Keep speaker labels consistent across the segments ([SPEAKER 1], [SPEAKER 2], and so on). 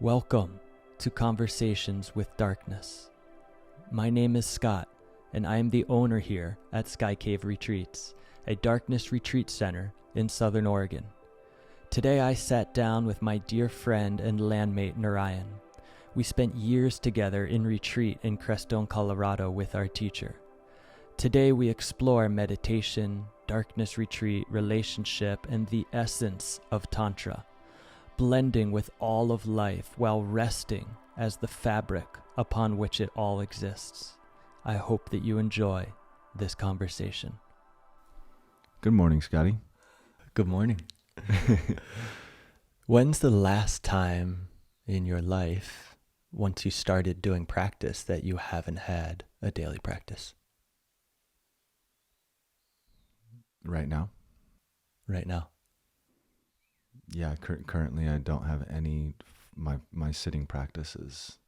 [SPEAKER 1] Welcome to Conversations with Darkness. My name is Scott, and I am the owner here at Sky Cave Retreats, a darkness retreat center in Southern Oregon. Today I sat down with my dear friend and landmate Narayan. We spent years together in retreat in Crestone, Colorado with our teacher. Today we explore meditation, darkness retreat, relationship, and the essence of tantra, blending with all of life while resting as the fabric upon which it all exists. I hope that you enjoy this conversation.
[SPEAKER 2] Good morning, Scotty.
[SPEAKER 1] Good morning. When's the last time in your life, once you started doing practice, that you haven't had a daily practice?
[SPEAKER 2] Right now?
[SPEAKER 1] Right now.
[SPEAKER 2] Yeah, currently I don't have any. My sitting practice is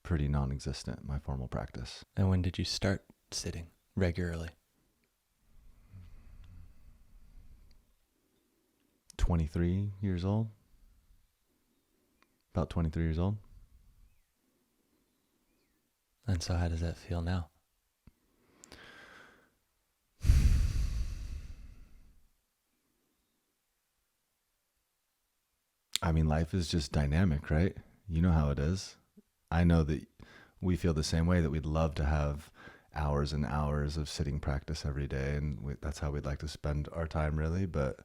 [SPEAKER 2] pretty non-existent, my formal practice.
[SPEAKER 1] And when did you start sitting regularly?
[SPEAKER 2] 23 years old. About 23 years old.
[SPEAKER 1] And so how does that feel now?
[SPEAKER 2] I mean, life is just dynamic, right? You know how it is. I know that we feel the same way, that we'd love to have hours and hours of sitting practice every day, and that's how we'd like to spend our time, really, but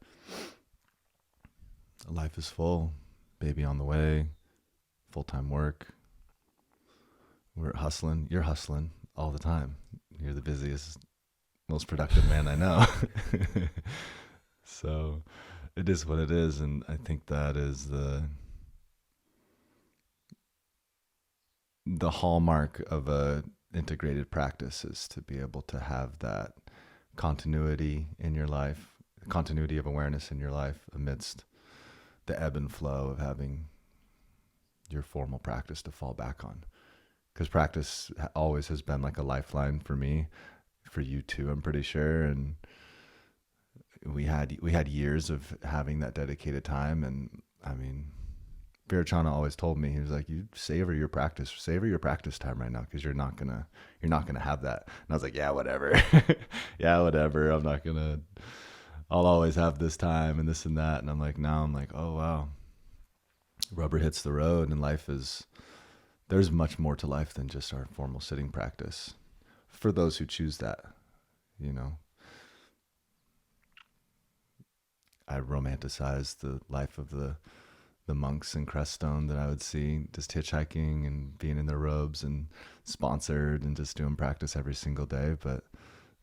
[SPEAKER 2] life is full. Baby on the way, full-time work. We're hustling. You're hustling all the time. You're the busiest, most productive man I know. So it is what it is, and I think that is the hallmark of a integrated practice, is to be able to have that continuity in your life, continuity of awareness in your life amidst the ebb and flow of having your formal practice to fall back on. Because practice always has been like a lifeline for me, for you too, I'm pretty sure, and we had years of having that dedicated time. And I mean, Virachana always told me, he was like, you savor your practice time right now, because you're not gonna have that. And I was like, yeah, whatever. Yeah, whatever. I'll always have this time and this and that. And now I'm like, oh wow, rubber hits the road, and there's much more to life than just our formal sitting practice, for those who choose that, you know. I romanticize the life of the monks in Crestone that I would see just hitchhiking and being in their robes and sponsored and just doing practice every single day, but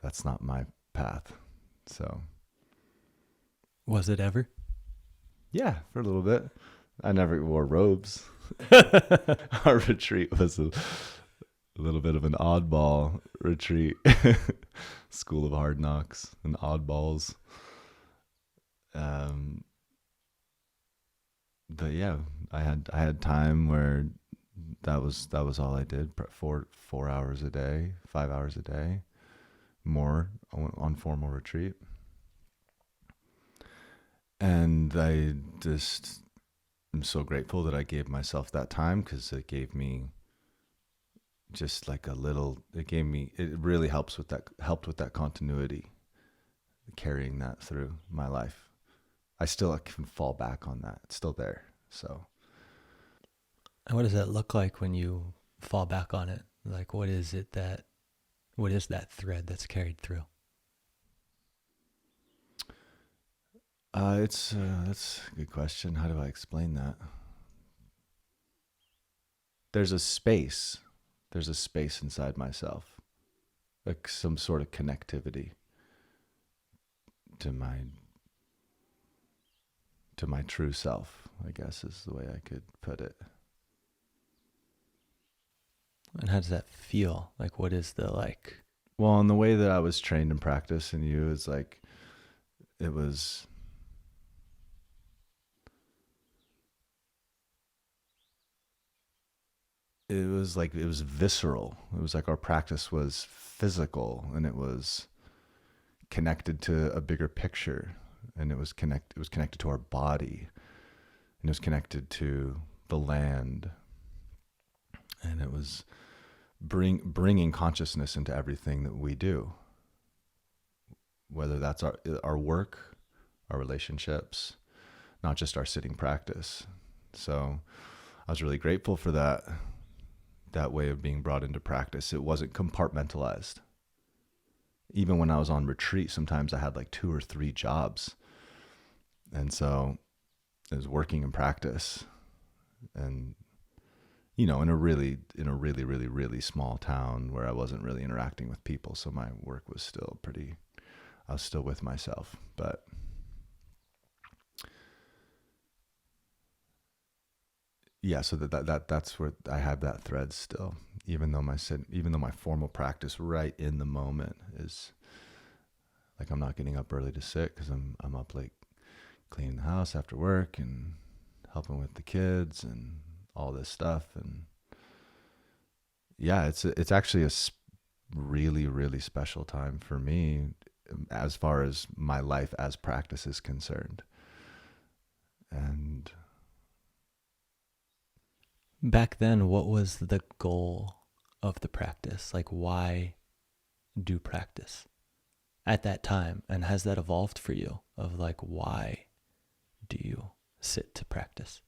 [SPEAKER 2] that's not my path. So.
[SPEAKER 1] Was it ever?
[SPEAKER 2] Yeah, for a little bit. I never wore robes. Our retreat was a little bit of an oddball retreat. School of hard knocks and oddballs. But yeah, I had time where that was all I did. 4 hours a day, 5 hours a day, more on formal retreat. And I just am so grateful that I gave myself that time, because it gave me just like it really helped with that continuity, carrying that through my life. I still can fall back on that. It's still there. So.
[SPEAKER 1] And what does that look like when you fall back on it? Like, what is that thread that's carried through?
[SPEAKER 2] That's a good question. How do I explain that? There's a space inside myself, like some sort of connectivity to my true self, I guess is the way I could put it.
[SPEAKER 1] And how does that feel? Like, what is the like?
[SPEAKER 2] Well, in the way that I was trained in practice, and you, is like, it was visceral. It was like our practice was physical, and it was connected to a bigger picture, and it was connected to our body. and it was connected to the land, and it was bringing consciousness into everything that we do, whether that's our work, our relationships, not just our sitting practice. So I was really grateful for that way of being brought into practice. It wasn't compartmentalized. Even when I was on retreat, sometimes I had like 2 or 3 jobs. And so it was working in practice, and, in a really, really, really small town where I wasn't really interacting with people. So my work was still I was still with myself, but yeah, so that's where I have that thread still, even though my formal practice right in the moment is like, I'm not getting up early to sit, because I'm up late cleaning the house after work and helping with the kids and all this stuff. And yeah, it's actually a really, really special time for me as far as my life as practice is concerned. And
[SPEAKER 1] back then, what was the goal of the practice? Like, why do practice at that time? And has that evolved for you, of like, why do you sit to practice?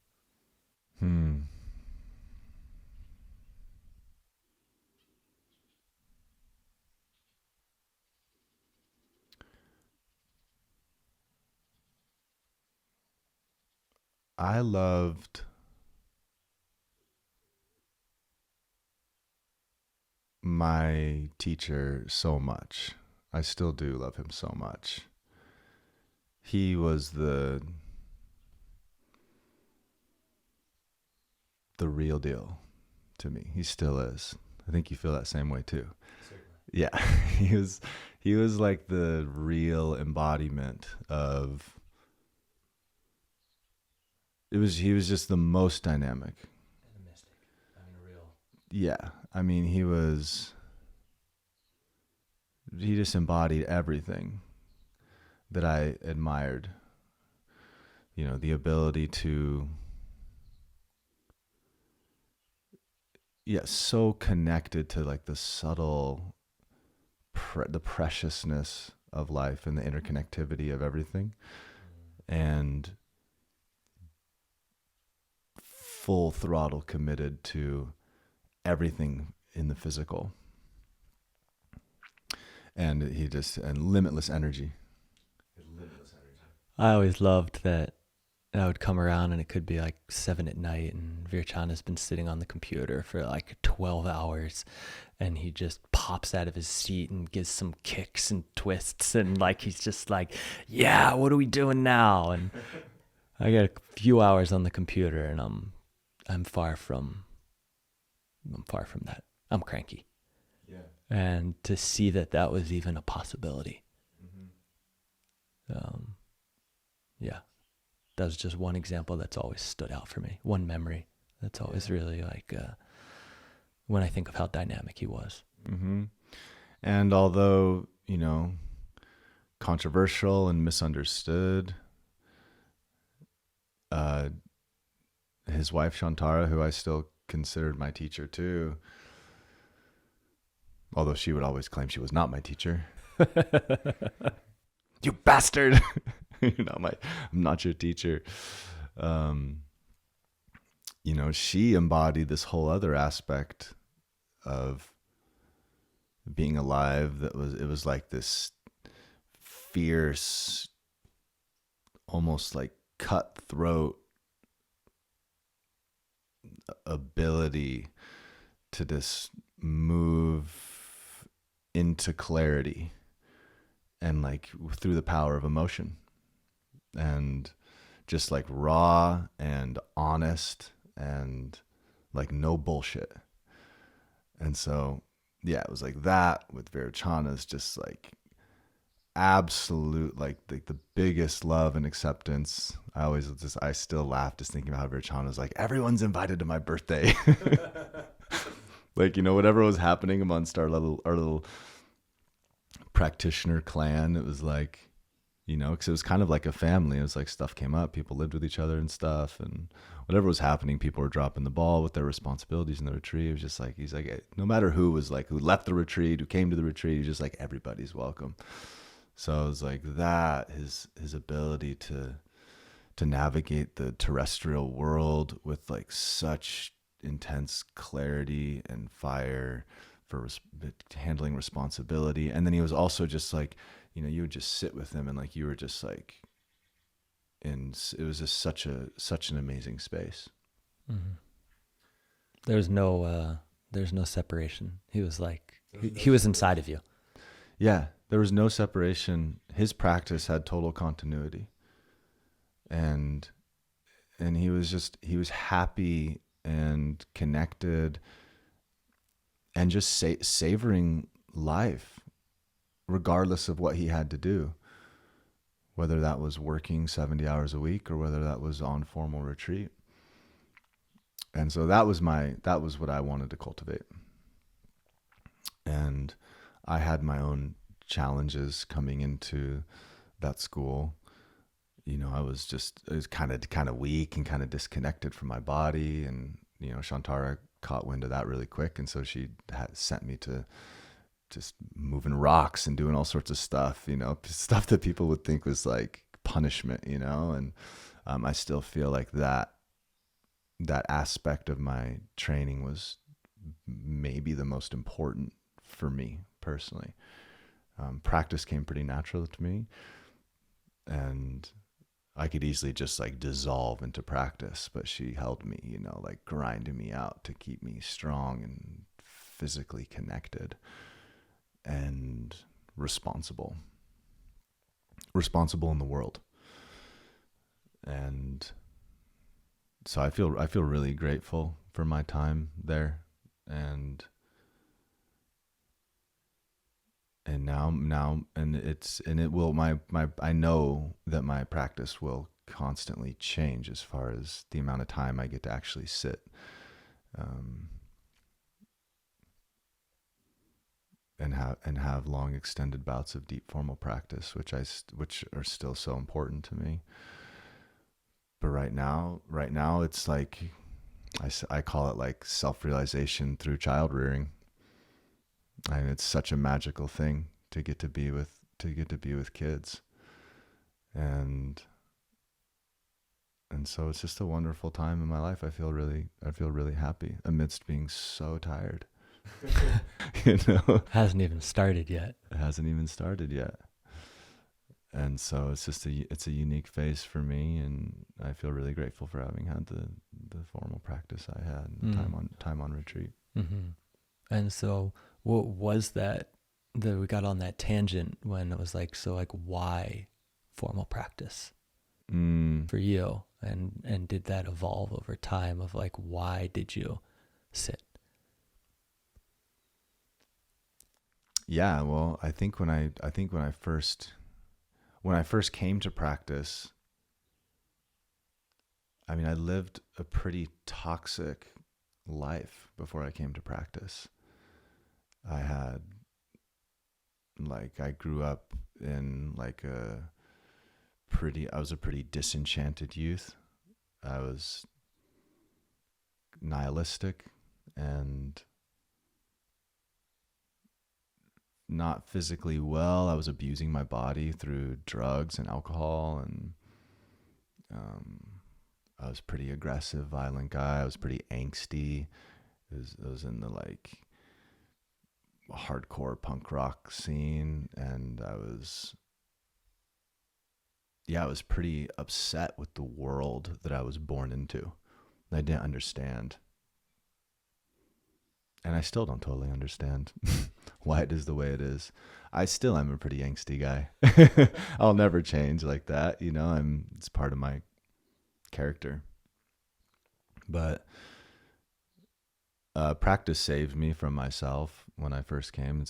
[SPEAKER 2] I loved my teacher so much. I still do love him so much. He was the real deal to me. He still is. I think you feel that same way too. Certainly. Yeah. he was like the real embodiment of, he was just the most dynamic. And a mystic. I mean, real. Yeah. I mean, he just embodied everything that I admired. The ability to, so connected to like the subtle, the preciousness of life and the interconnectivity of everything, and full throttle committed to everything in the physical. And and limitless energy.
[SPEAKER 1] I always loved that I would come around and it could be like 7 at night and Virchana's been sitting on the computer for like 12 hours and he just pops out of his seat and gives some kicks and twists and like he's just like, yeah, what are we doing now? And I got a few hours on the computer and I'm far from that. I'm cranky.
[SPEAKER 2] Yeah.
[SPEAKER 1] And to see that was even a possibility. Yeah. That was just one example that's always stood out for me. One memory that's always really like, when I think of how dynamic he was.
[SPEAKER 2] Mm-hmm. And although, controversial and misunderstood, his wife Shantara, who I still considered my teacher too, although she would always claim she was not my teacher. You bastard! I'm not your teacher. She embodied this whole other aspect of being alive. It was like this fierce, almost like cutthroat ability to just move into clarity and like through the power of emotion, and just like raw and honest and like no bullshit. And so, yeah, it was like that with Virchana's just like absolute, like the biggest love and acceptance. I still laugh just thinking about how Virchana's like, everyone's invited to my birthday. Like, whatever was happening amongst our little practitioner clan, it was like, you know, because it was kind of like a family. It was like stuff came up, people lived with each other and stuff, and whatever was happening, people were dropping the ball with their responsibilities in the retreat. It was just like, he's like, no matter who was like, who left the retreat, who came to the retreat, he's just like, everybody's welcome. So it was like that, his ability to navigate the terrestrial world with like such intense clarity and fire for handling responsibility. And then he was also just like, you know, you would just sit with him and like you were just like it was just such an amazing space.
[SPEAKER 1] Mm-hmm. There's no separation. He was like he was inside of you.
[SPEAKER 2] Yeah, there was no separation. His practice had total continuity, and he was happy and connected and just savoring life regardless of what he had to do, whether that was working 70 hours a week or whether that was on formal retreat. And so that was what I wanted to cultivate. And I had my own challenges coming into that school. You know, I was kind of weak and kind of disconnected from my body. And, you know, Shantara caught wind of that really quick. And so she had sent me to just moving rocks and doing all sorts of stuff, you know, stuff that people would think was like punishment, you know. And I still feel like that aspect of my training was maybe the most important for me personally. Practice came pretty natural to me, and I could easily just like dissolve into practice, but she held me, you know, like grinding me out to keep me strong and physically connected and responsible in the world. And so I feel really grateful for my time there, and now it will I know that my practice will constantly change as far as the amount of time I get to actually sit, and have long extended bouts of deep formal practice, which are still so important to me. But right now it's like I call it like self-realization through child rearing. I mean, it's such a magical thing to get to be with kids, and so it's just a wonderful time in my life. I feel really happy amidst being so tired. You know,
[SPEAKER 1] Hasn't even started yet.
[SPEAKER 2] It hasn't even started yet. And so it's just it's a unique phase for me, and I feel really grateful for having had the formal practice I had, and time on retreat.
[SPEAKER 1] Mm-hmm. And so what was that we got on that tangent when it was like, so like why formal practice for you? And did that evolve over time of like, why did you sit?
[SPEAKER 2] Yeah, well, I think when I first came to practice, I mean, I lived a pretty toxic life before I came to practice. I grew up in I was a pretty disenchanted youth. I was nihilistic and not physically well. I was abusing my body through drugs and alcohol, and I was pretty aggressive, violent guy. I was pretty angsty. I was in the hardcore punk rock scene, and I was pretty upset with the world that I was born into. I didn't understand. And I still don't totally understand why it is the way it is. I still am a pretty angsty guy. I'll never change like that, you know. It's part of my character. But practice saved me from myself when I first came,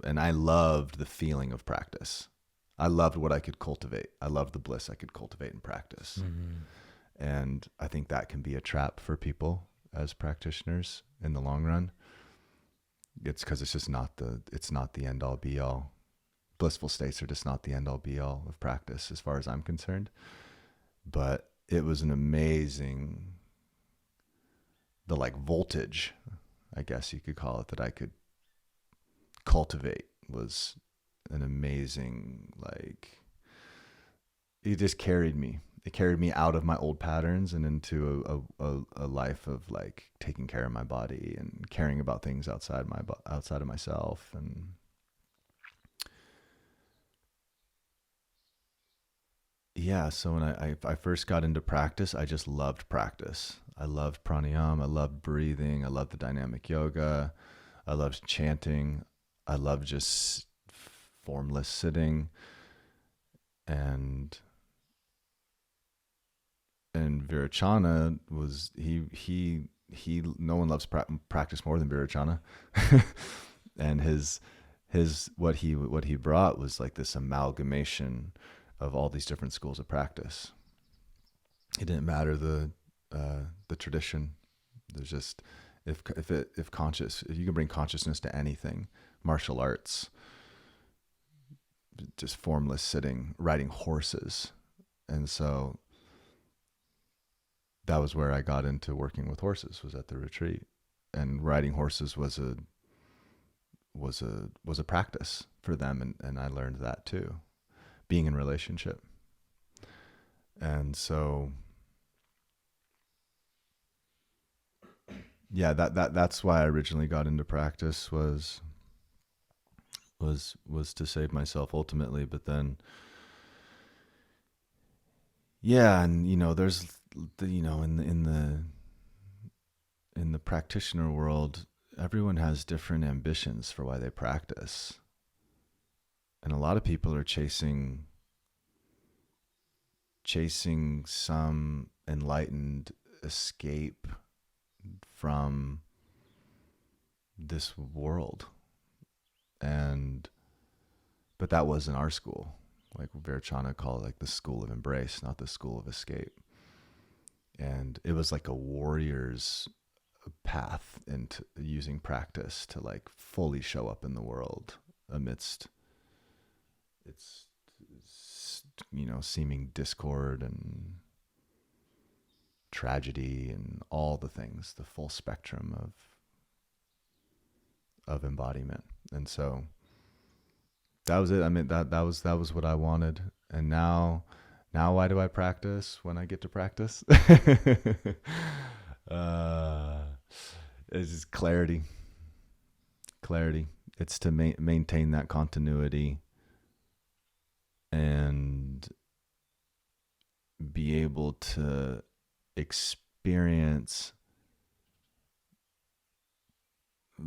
[SPEAKER 2] and I loved the feeling of practice. I loved what I could cultivate. I loved the bliss I could cultivate in practice. Mm-hmm. And I think that can be a trap for people as practitioners in the long run. It's because it's just not the end all be all. blissful states are just not the end all be all of practice as far as I'm concerned. But it was an amazing, the like voltage, I guess you could call it, that I could cultivate was an amazing, like, it just carried me. It carried me out of my old patterns and into a life of like taking care of my body and caring about things outside of myself. And yeah, so when I first got into practice, I just loved practice. I loved pranayama. I loved breathing. I loved the dynamic yoga. I loved chanting. I loved just formless sitting. And Virachana was, he no one loves practice more than Virachana. And his what he brought was like this amalgamation of all these different schools of practice. It didn't matter the tradition. There's just, if you can bring consciousness to anything, martial arts, just formless sitting, riding horses. And so that was where I got into working with horses, was at the retreat. And riding horses was a practice for them, and I learned that too, being in relationship. And so yeah, that's why I originally got into practice, was to save myself ultimately. But then yeah, and there's in the practitioner world, everyone has different ambitions for why they practice. And a lot of people are chasing some enlightened escape from this world. But that wasn't our school. Like Virachana called it, like the school of embrace, not the school of escape. And it was like a warrior's path into using practice to like fully show up in the world amidst its seeming discord and tragedy and all the things, the full spectrum of embodiment. And so that was it. I mean, that was what I wanted. And now why do I practice when I get to practice? It's just clarity. It's to maintain that continuity and be able to experience,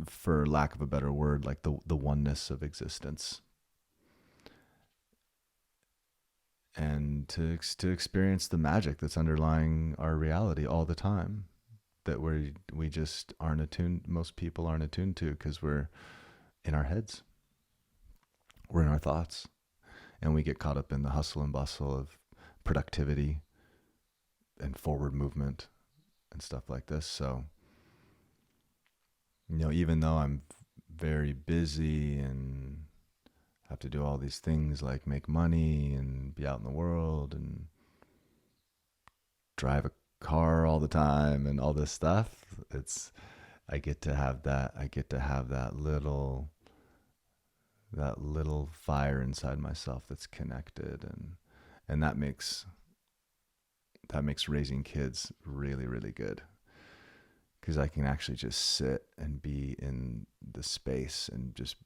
[SPEAKER 2] for lack of a better word, like the oneness of existence. And to experience the magic that's underlying our reality all the time, that we just aren't attuned. Most people aren't attuned to, because we're in our heads, we're in our thoughts, and we get caught up in the hustle and bustle of productivity and forward movement and stuff like this. So, even though I'm very busy and have to do all these things like make money and be out in the world and drive a car all the time and all this stuff, I get to have that little fire inside myself that's connected, and that makes raising kids really, really good, because I can actually just sit and be in the space and just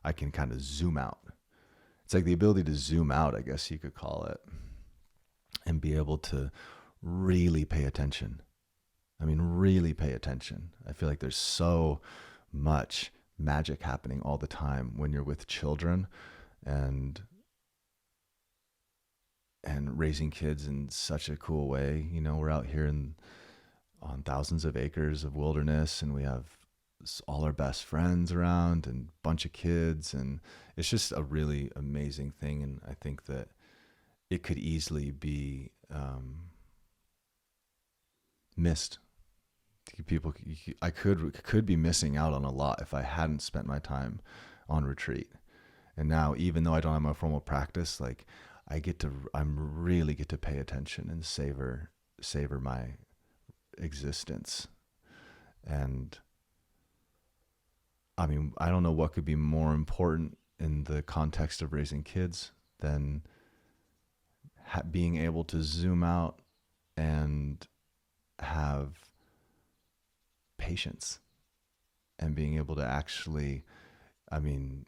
[SPEAKER 2] I can kind of zoom out. It's like the ability to zoom out, I guess you could call it, and be able to really pay attention. I mean, really pay attention. I feel like there's so much magic happening all the time when you're with children and raising kids in such a cool way. We're out here on thousands of acres of wilderness, and we have all our best friends around and a bunch of kids, and it's just a really amazing thing. And I think that it could easily be missed. I could be missing out on a lot if I hadn't spent my time on retreat. And now, even though I don't have my formal practice, like I'm really get to pay attention and savor my existence. And I mean, I don't know what could be more important in the context of raising kids than being able to zoom out and have patience and being able to actually, I mean,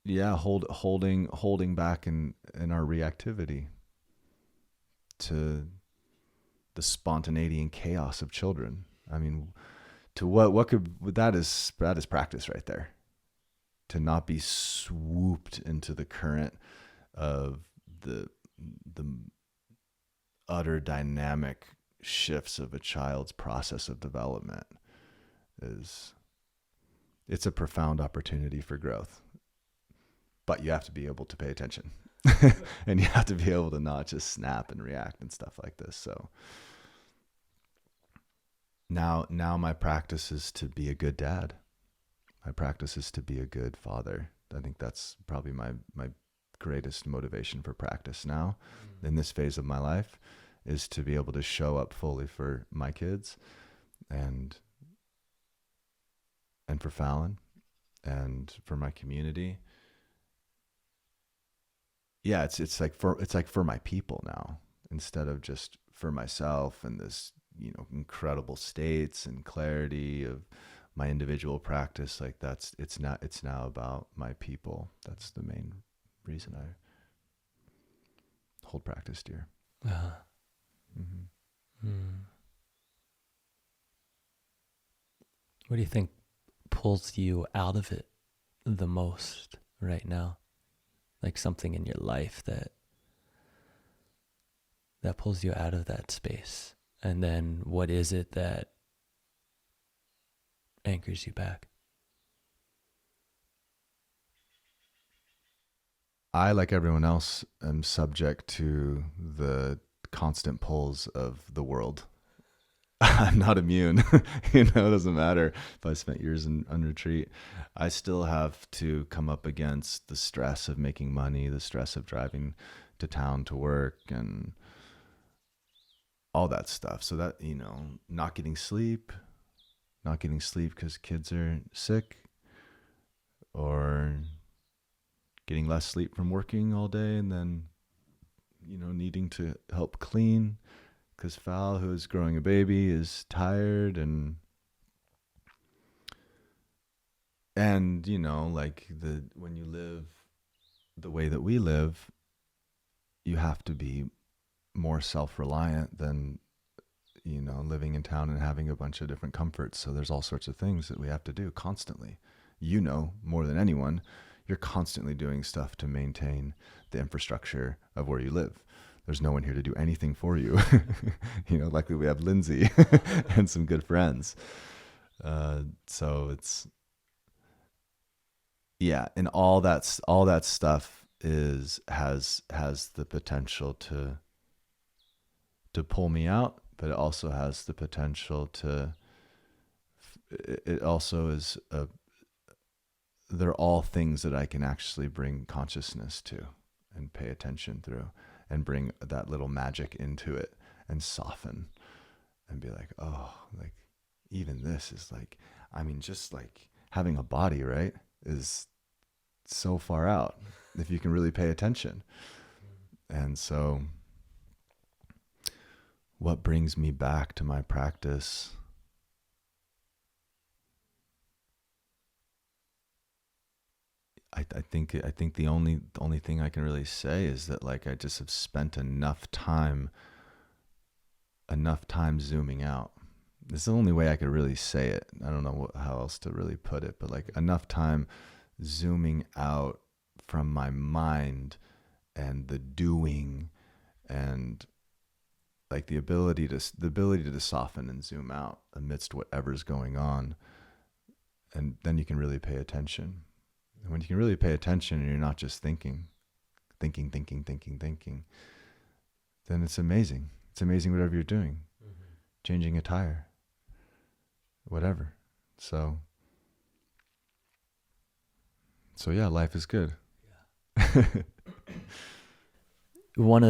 [SPEAKER 2] yeah, holding back in our reactivity to the spontaneity and chaos of children. I mean, to what could that is practice right there. To not be swooped into the current of the utter dynamic shifts of a child's process of development it's a profound opportunity for growth. But you have to be able to pay attention. And you have to be able to not just snap and react and stuff like this. So now my practice is to be a good dad. My practice is to be a good father. I think that's probably my greatest motivation for practice now in this phase of my life, is to be able to show up fully for my kids and for Fallon and for my community. Yeah, it's like for my people now, instead of just for myself and this, incredible states and clarity of my individual practice. Like it's now about my people. That's the main reason I hold practice dear.
[SPEAKER 1] Uh-huh.
[SPEAKER 2] Mm-hmm.
[SPEAKER 1] What do you think pulls you out of it the most right now? Like something in your life that pulls you out of that space. And then what is it that anchors you back?
[SPEAKER 2] I, like everyone else, am subject to the constant pulls of the world. I'm not immune. It doesn't matter if I spent years on retreat. I still have to come up against the stress of making money, the stress of driving to town to work, and all that stuff. So that, not getting sleep because kids are sick, or getting less sleep from working all day, and then, needing to help clean because Fal, who is growing a baby, is tired, and when you live the way that we live, you have to be more self-reliant than, living in town and having a bunch of different comforts. So there's all sorts of things that we have to do constantly. More than anyone, you're constantly doing stuff to maintain the infrastructure of where you live. There's no one here to do anything for you. Luckily we have Lindsay and some good friends. So it's, yeah. And all that stuff has the potential to pull me out, but it also has the potential it also is they're all things that I can actually bring consciousness to and pay attention through, and bring that little magic into it and soften and be like, oh, like even this is like, just like having a body, right, is so far out if you can really pay attention. And so what brings me back to my practice? I think the only thing I can really say is that, like, I just have spent enough time zooming out. It's the only way I could really say it. I don't know how else to really put it, but like enough time zooming out from my mind and the doing, and like the ability to soften and zoom out amidst whatever's going on, and then you can really pay attention. And when you can really pay attention and you're not just thinking, then it's amazing. It's amazing whatever you're doing, changing a tire, whatever. So So yeah, life is good.
[SPEAKER 1] One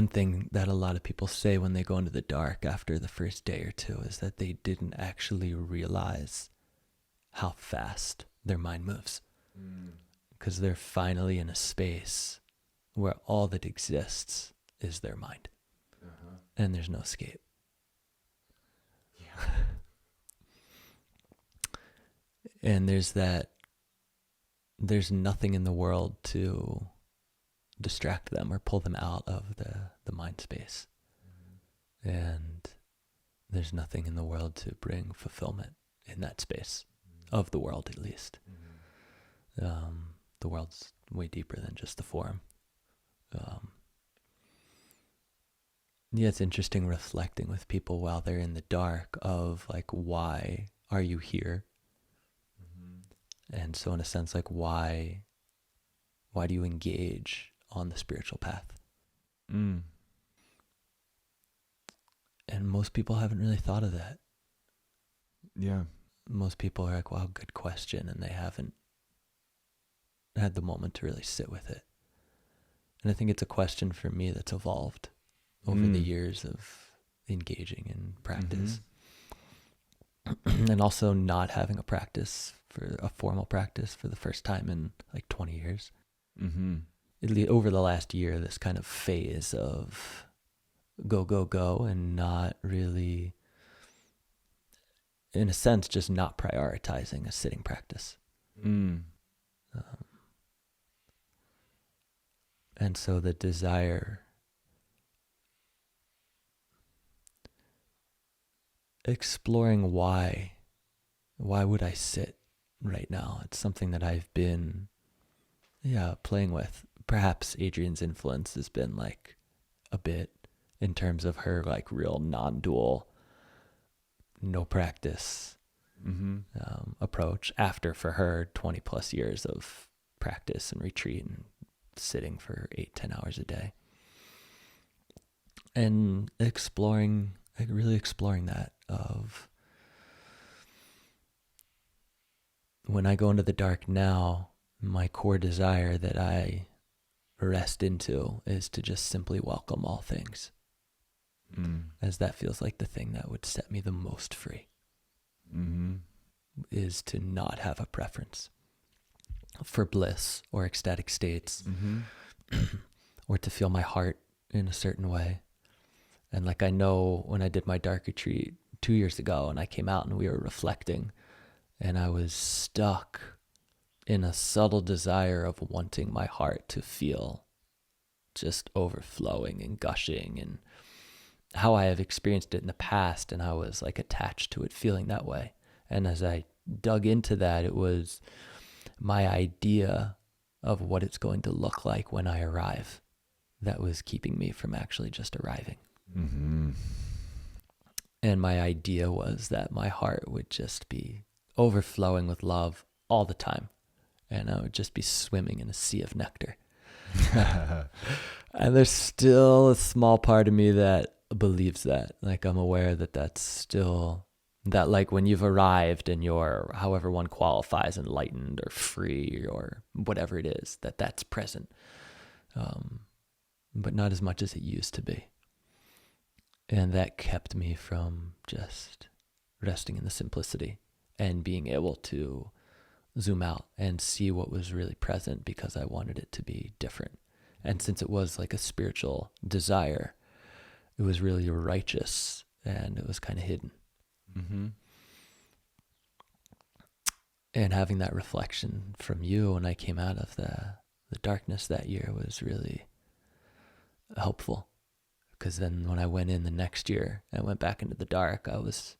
[SPEAKER 1] thing that a lot of people say when they go into the dark after the first day or two is that they didn't actually realize how fast their mind moves. Because they're finally in a space where all that exists is their mind. And there's no escape. Yeah. And there's nothing in the world to distract them or pull them out of the mind space. And there's nothing in the world to bring fulfillment in that space, of the world at least. The world's way deeper than just the form. Yeah, it's interesting reflecting with people while they're in the dark of like, why are you here? And so in a sense, like, why do you engage on the spiritual path? And most people haven't really thought of that.
[SPEAKER 2] Yeah.
[SPEAKER 1] Most people are like, wow, good question. And they haven't had the moment to really sit with it. And I think it's a question for me that's evolved over the years of engaging in practice. And also not having a formal practice for the first time in like 20 years. Over the last year, this kind of phase of go, and not really, in a sense, just not prioritizing a sitting practice. And so the desire, exploring why would I sit right now? It's something that I've been, playing with. Perhaps Adrienne's influence has been like a bit in terms of her like real non-dual, no practice approach after, for her, 20 plus years of practice and retreat and sitting for 8-10 hours a day. And really exploring that of when I go into the dark now, my core desire that I rest into is to just simply welcome all things. As that feels like the thing that would set me the most free. Is to not have a preference for bliss or ecstatic states, or to feel my heart in a certain way. And like, I know when I did my dark retreat 2 years ago and I came out and we were reflecting, and I was stuck in a subtle desire of wanting my heart to feel just overflowing and gushing, and how I have experienced it in the past, and I was like attached to it feeling that way. And as I dug into that, it was my idea of what it's going to look like when I arrive that was keeping me from actually just arriving. And my idea was that my heart would just be overflowing with love all the time, and I would just be swimming in a sea of nectar. And there's still a small part of me that believes that. Like, I'm aware that that's still, that like when you've arrived and you're, however one qualifies, enlightened or free or whatever it is, that's present. But not as much as it used to be. And that kept me from just resting in the simplicity and being able to zoom out and see what was really present, because I wanted it to be different. And since it was like a spiritual desire, it was really righteous and it was kind of hidden. And having that reflection from you when I came out of the darkness that year was really helpful. Because then when I went in the next year and went back into the dark, I was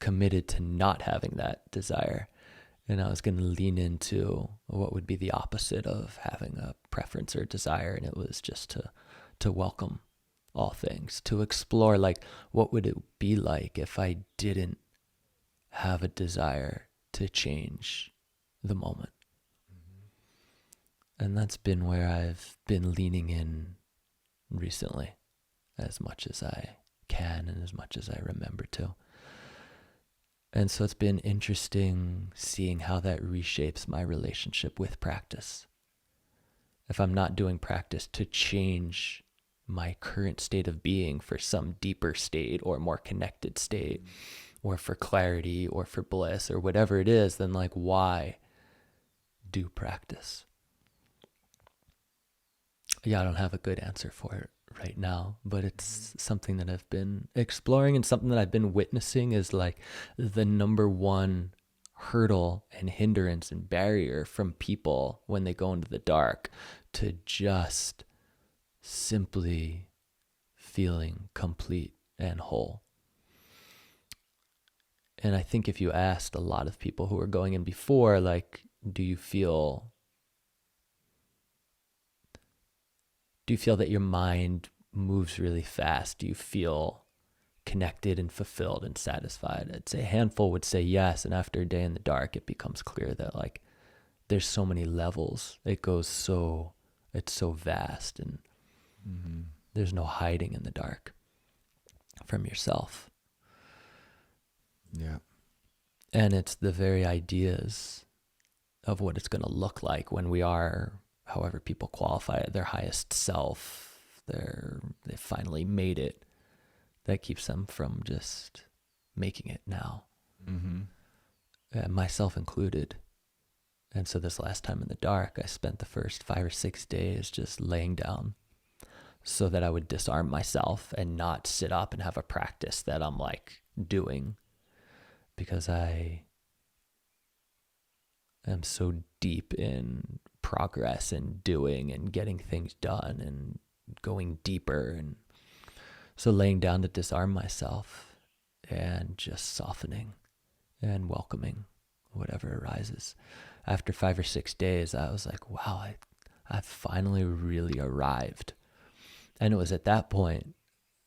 [SPEAKER 1] committed to not having that desire. And I was going to lean into what would be the opposite of having a preference or desire. And it was just to welcome all things, to explore, like, what would it be like if I didn't have a desire to change the moment. And that's been where I've been leaning in recently, as much as I can and as much as I remember to. And so it's been interesting seeing how that reshapes my relationship with practice. If I'm not doing practice to change my current state of being for some deeper state or more connected state, or for clarity or for bliss or whatever it is, then like, why do practice? Yeah, I don't have a good answer for it right now, but it's something that I've been exploring, and something that I've been witnessing is like the number one hurdle and hindrance and barrier from people when they go into the dark to just simply feeling complete and whole. And I think if you asked a lot of people who were going in before, like, do you feel that your mind moves really fast? Do you feel connected and fulfilled and satisfied? I'd say a handful would say yes. And after a day in the dark, it becomes clear that like there's so many levels. It's so vast, and there's no hiding in the dark from yourself.
[SPEAKER 2] Yeah.
[SPEAKER 1] And it's the very ideas of what it's going to look like when we are, however people qualify it, their highest self, they finally made it, that keeps them from just making it now. Myself included. And so this last time in the dark, I spent the first 5 or 6 days just laying down so that I would disarm myself and not sit up and have a practice that I'm like doing, because I am so deep in progress and doing and getting things done and going deeper. And so laying down to disarm myself and just softening and welcoming whatever arises. After 5 or 6 days, I was like, wow, I finally really arrived. And it was at that point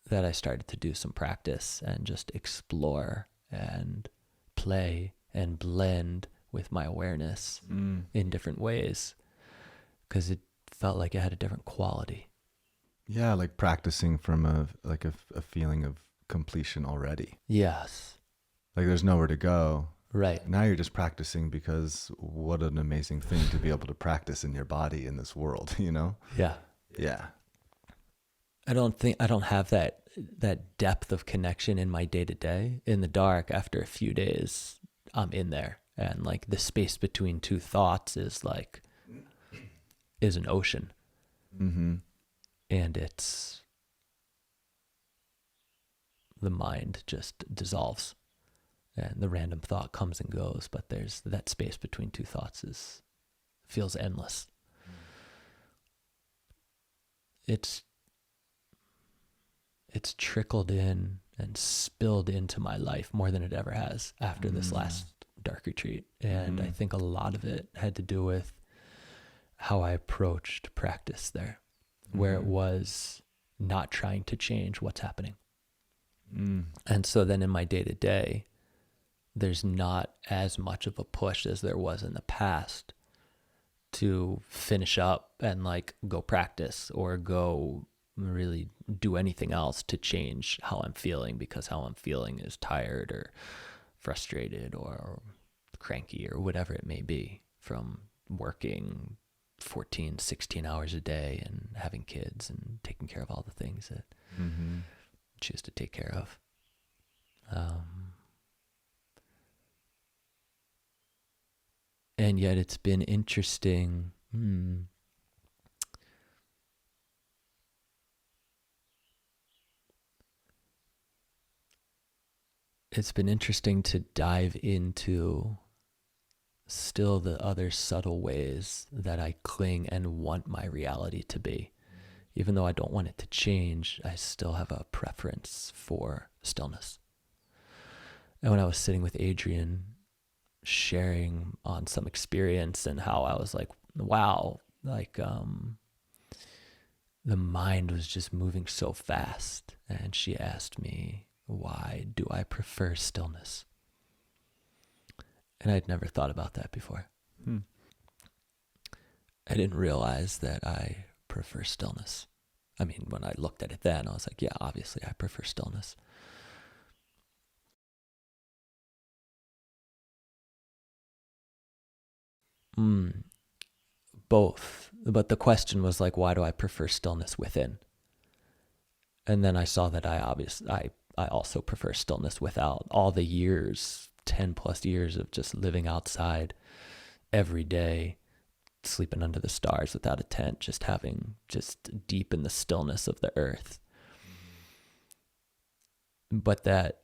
[SPEAKER 1] that I started to do some practice and just explore and play and blend with my awareness in different ways, because it felt like it had a different quality.
[SPEAKER 2] Yeah, like practicing from a feeling of completion already.
[SPEAKER 1] Yes.
[SPEAKER 2] Like there's nowhere to go.
[SPEAKER 1] Right.
[SPEAKER 2] Now you're just practicing because what an amazing thing to be able to practice in your body in this world, you know?
[SPEAKER 1] Yeah.
[SPEAKER 2] Yeah.
[SPEAKER 1] I don't have that depth of connection in my day to day. In the dark, after a few days, I'm in there, and like the space between two thoughts is an ocean. And the mind just dissolves, and the random thought comes and goes, but there's that space between two thoughts feels endless. It's trickled in and spilled into my life more than it ever has after this last dark retreat. And I think a lot of it had to do with how I approached practice there, where it was not trying to change what's happening. And so then in my day to day, there's not as much of a push as there was in the past to finish up and like go practice or go really do anything else to change how I'm feeling, because how I'm feeling is tired or frustrated or cranky or whatever it may be from working 14, 16 hours a day and having kids and taking care of all the things that choose to take care of. And yet it's been interesting. It's been interesting to dive into still the other subtle ways that I cling and want my reality to be. Even though I don't want it to change, I still have a preference for stillness. And when I was sitting with Adrian, sharing on some experience and how I was like, wow, like the mind was just moving so fast. And she asked me, why do I prefer stillness? And I'd never thought about that before. I didn't realize that I prefer stillness. I mean, when I looked at it then, I was like, yeah, obviously I prefer stillness. Both. But the question was like, why do I prefer stillness within? And then I saw that I also prefer stillness without. All the years, 10 plus years of just living outside every day, sleeping under the stars without a tent, just deep in the stillness of the earth. But that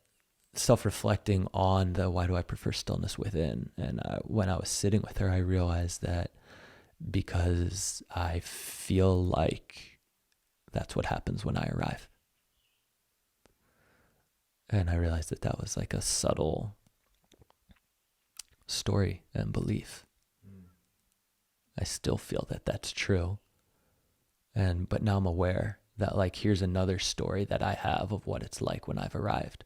[SPEAKER 1] self-reflecting on the why do I prefer stillness within, and when I was sitting with her, I realized that because I feel like that's what happens when I arrive. And I realized that that was like a subtle story and belief. I still feel that that's true. But now I'm aware that like, here's another story that I have of what it's like when I've arrived,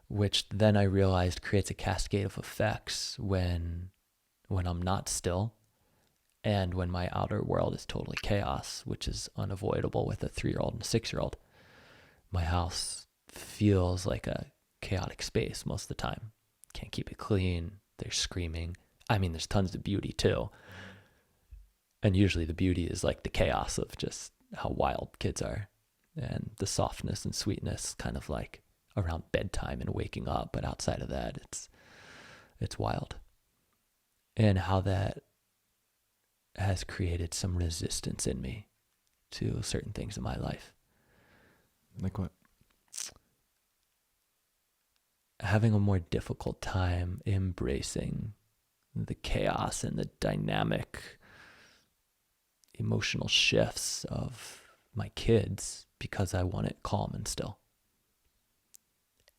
[SPEAKER 1] which then I realized creates a cascade of effects when I'm not still and when my outer world is totally chaos, which is unavoidable with a 3-year-old and a 6-year-old. My house feels like a chaotic space most of the time. Can't keep it clean. They're screaming. I mean, there's tons of beauty too. And usually the beauty is like the chaos of just how wild kids are, and the softness and sweetness kind of like around bedtime and waking up. But outside of that, it's wild. And how that has created some resistance in me to certain things in my life.
[SPEAKER 2] Like what?
[SPEAKER 1] Having a more difficult time embracing the chaos and the dynamic emotional shifts of my kids because I want it calm and still.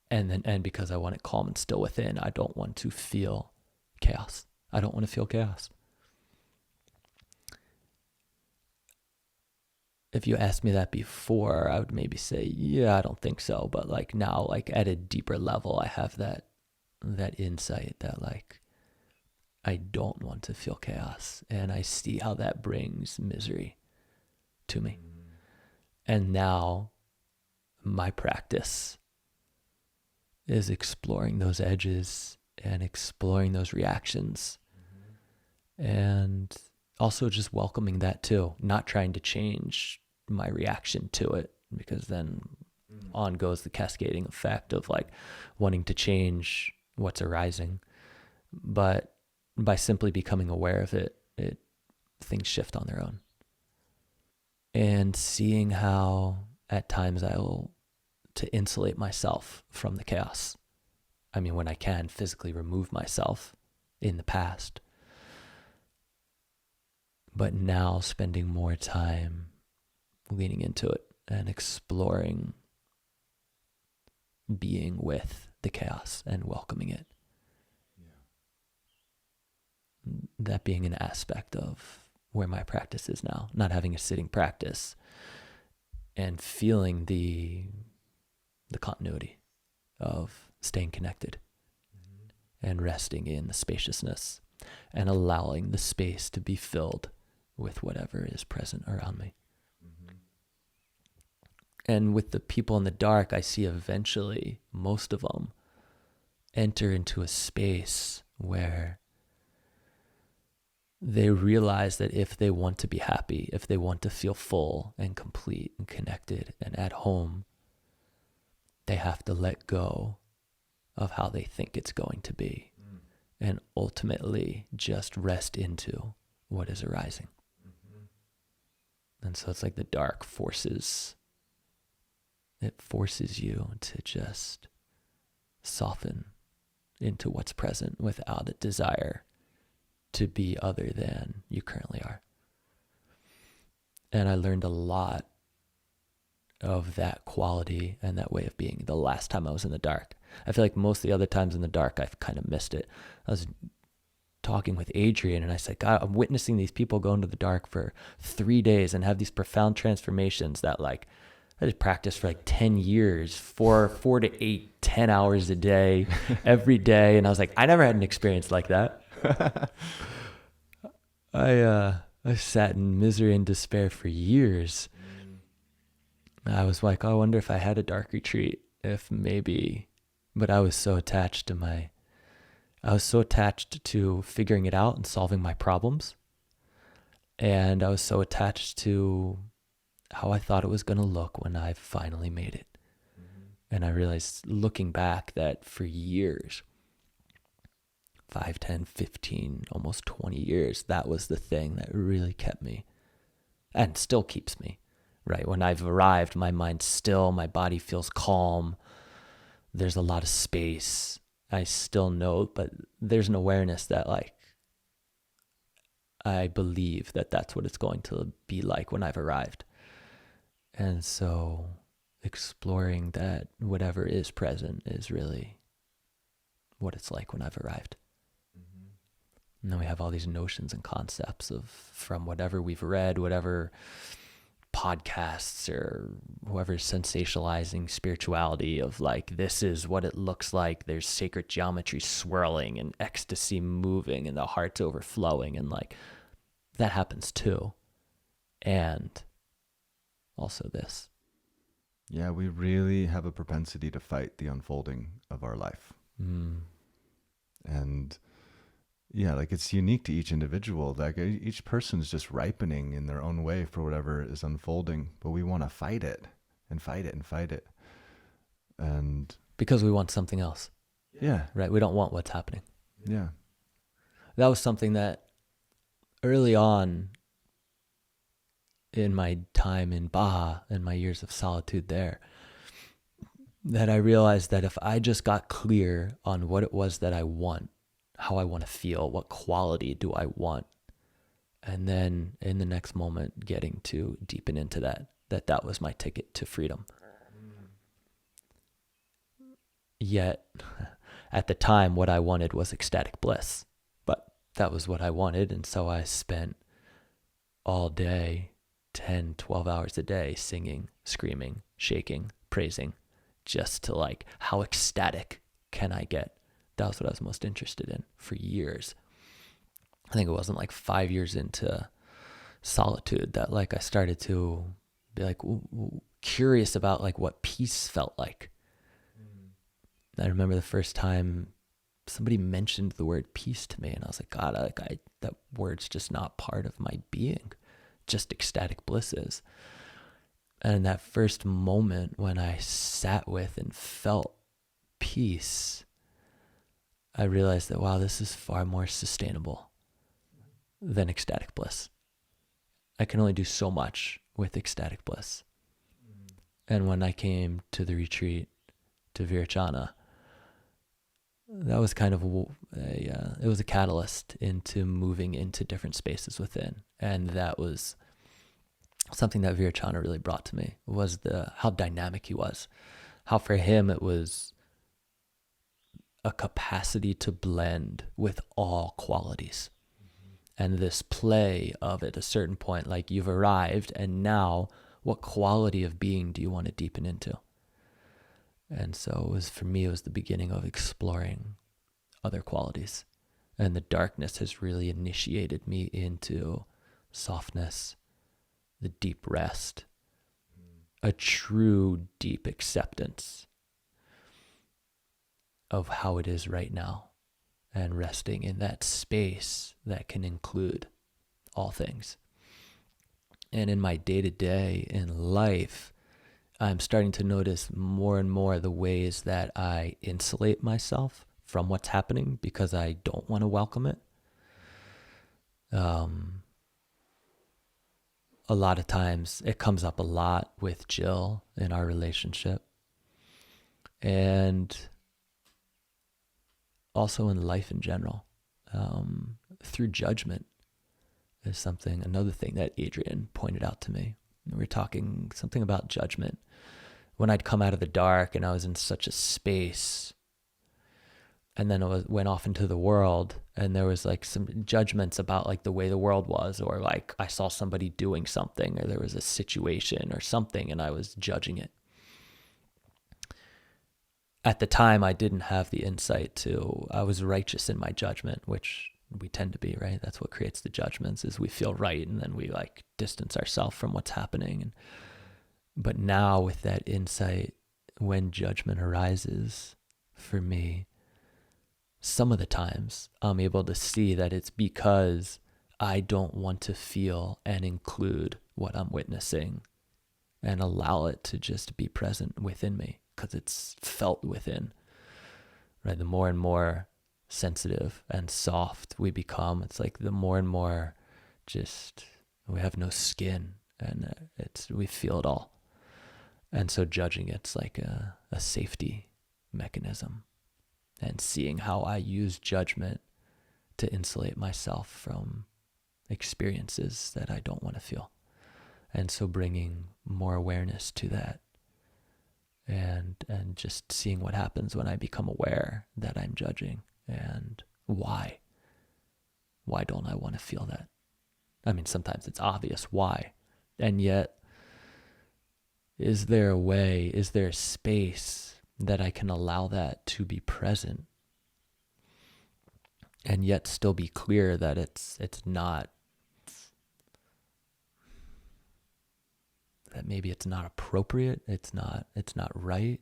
[SPEAKER 1] And because I want it calm and still within, I don't want to feel chaos. I don't want to feel chaos. If you asked me that before, I would maybe say, yeah, I don't think so. But like now, like at a deeper level, I have that insight that like, I don't want to feel chaos, and I see how that brings misery to me. And now my practice is exploring those edges and exploring those reactions, and also just welcoming that too, not trying to change my reaction to it, because then on goes the cascading effect of like wanting to change what's arising. But by simply becoming aware of it, things shift on their own. And seeing how at times to insulate myself from the chaos. I mean, when I can physically remove myself in the past, but now spending more time leaning into it and exploring being with the chaos and welcoming it. That being an aspect of where my practice is now, not having a sitting practice, and feeling the continuity of staying connected and resting in the spaciousness and allowing the space to be filled with whatever is present around me. And with the people in the dark, I see eventually most of them enter into a space where they realize that if they want to be happy, if they want to feel full and complete and connected and at home, they have to let go of how they think it's going to be and ultimately just rest into what is arising. And so it's like the dark forces you to just soften into what's present without a desire to be other than you currently are. And I learned a lot of that quality and that way of being the last time I was in the dark. I feel like most of the other times in the dark, I've kind of missed it. I was talking with Adrian and I said, God, I'm witnessing these people go into the dark for 3 days and have these profound transformations that like, I just practiced for like 10 years, 4 to 8, 10 hours a day, every day. And I was like, I never had an experience like that. I sat in misery and despair for years. I was like, oh, I wonder if I had a dark retreat, but I was so attached to my I was so attached to figuring it out and solving my problems. And I was so attached to how I thought it was going to look when I finally made it. And I realized looking back that for years, 5, 10, 15, almost 20 years, that was the thing that really kept me and still keeps me, right? When I've arrived, my mind's still, my body feels calm. There's a lot of space. I still know, but there's an awareness that like, I believe that that's what it's going to be like when I've arrived. And so exploring that whatever is present is really what it's like when I've arrived. And then we have all these notions and concepts of from whatever we've read, whatever podcasts or whoever's sensationalizing spirituality of like, this is what it looks like. There's sacred geometry swirling and ecstasy moving and the heart's overflowing. And like, that happens too. And also this.
[SPEAKER 2] Yeah, we really have a propensity to fight the unfolding of our life. And yeah, like it's unique to each individual. Like each person's just ripening in their own way for whatever is unfolding, but we want to fight it and fight it and fight it. And
[SPEAKER 1] because we want something else.
[SPEAKER 2] Yeah.
[SPEAKER 1] Right? We don't want what's happening.
[SPEAKER 2] Yeah.
[SPEAKER 1] That was something that early on in my time in Baja and my years of solitude there, that I realized that if I just got clear on what it was that I want, how I want to feel, what quality do I want, and then in the next moment getting to deepen into that was my ticket to freedom. Yet at the time, what I wanted was ecstatic bliss, but that was what I wanted. And so I spent all day, 10, 12 hours a day, singing, screaming, shaking, praising, just to like, how ecstatic can I get? That was what I was most interested in for years. I think it wasn't like 5 years into solitude that like I started to be like curious about like what peace felt like. I remember the first time somebody mentioned the word peace to me, and I was like, God, that word's just not part of my being. Just ecstatic bliss is. And that first moment when I sat with and felt peace, I realized that, wow, this is far more sustainable than ecstatic bliss. I can only do so much with ecstatic bliss. And when I came to the retreat to Virachana, that was kind of it was a catalyst into moving into different spaces within. And that was something that Virachana really brought to me, was how dynamic he was. How for him it was a capacity to blend with all qualities. And this play of at a certain point, like you've arrived, and now what quality of being do you want to deepen into? And so for me, it was the beginning of exploring other qualities. And the darkness has really initiated me into softness, the deep rest, a true deep acceptance of how it is right now, and resting in that space that can include all things. And in my day-to-day in life, I'm starting to notice more and more the ways that I insulate myself from what's happening because I don't want to welcome it. A lot of times it comes up a lot with Jill in our relationship, and also in life in general, through judgment is another thing that Adrian pointed out to me. We were talking something about judgment. When I'd come out of the dark and I was in such a space, and then went off into the world, and there was like some judgments about like the way the world was, or like I saw somebody doing something, or there was a situation or something, and I was judging it. At the time, I didn't have the insight I was righteous in my judgment, which we tend to be, right? That's what creates the judgments, is we feel right, and then we like distance ourselves from what's happening. But now with that insight, when judgment arises for me, some of the times I'm able to see that it's because I don't want to feel and include what I'm witnessing and allow it to just be present within me because it's felt within, right? The more and more sensitive and soft we become, it's like the more and more just we have no skin and we feel it all. And so judging it's like a safety mechanism, and seeing how I use judgment to insulate myself from experiences that I don't want to feel. And so bringing more awareness to that and just seeing what happens when I become aware that I'm judging, and why don't I want to feel that? I mean, sometimes it's obvious why, and yet is there a way, is there a space that I can allow that to be present and yet still be clear that it's not, that maybe it's not appropriate, it's not right.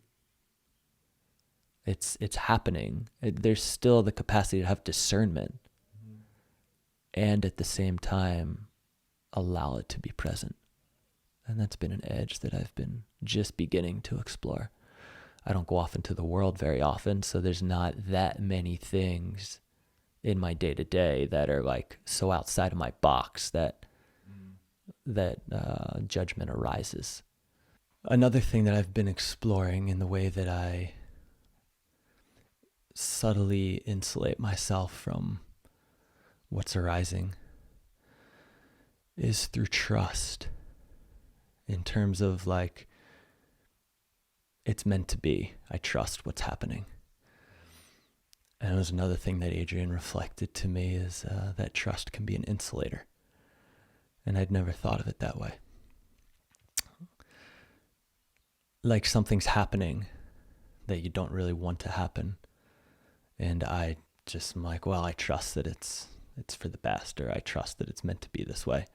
[SPEAKER 1] It's happening. There's still the capacity to have discernment, and at the same time allow it to be present. And that's been an edge that I've been just beginning to explore. I don't go off into the world very often, so there's not that many things in my day-to-day that are like so outside of my box that judgment arises. Another thing that I've been exploring in the way that I subtly insulate myself from what's arising is through trust, in terms of like, it's meant to be. I trust what's happening. And it was another thing that Adrian reflected to me is that trust can be an insulator. And I'd never thought of it that way. Like something's happening that you don't really want to happen. And I just am like, well, I trust that it's for the best, or I trust that it's meant to be this way.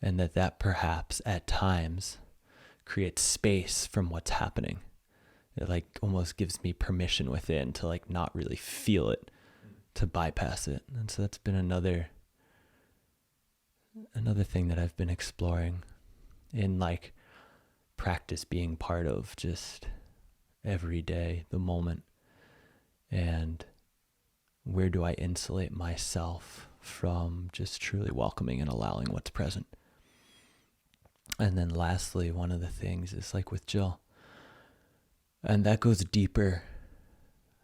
[SPEAKER 1] And that perhaps at times creates space from what's happening. It like almost gives me permission within to like not really feel it, to bypass it. And so that's been another thing that I've been exploring in like practice, being part of just every day, the moment. And where do I insulate myself from just truly welcoming and allowing what's present? And then lastly, one of the things is like with Jill, and that goes deeper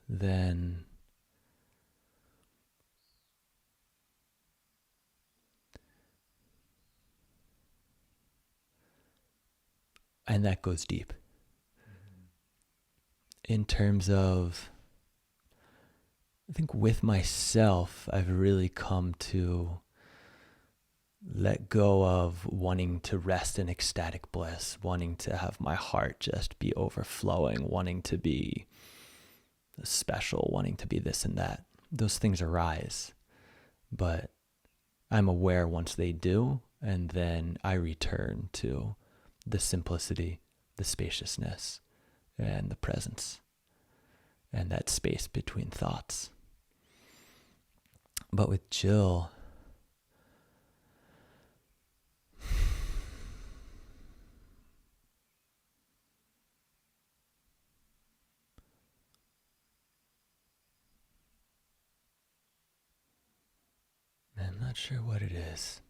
[SPEAKER 1] than deep in terms of, I think with myself, I've really come to let go of wanting to rest in ecstatic bliss, wanting to have my heart just be overflowing, wanting to be special, wanting to be this and that. Those things arise, but I'm aware once they do, and then I return to the simplicity, the spaciousness, and the presence, and that space between thoughts. But with Jill, I'm not sure what it is.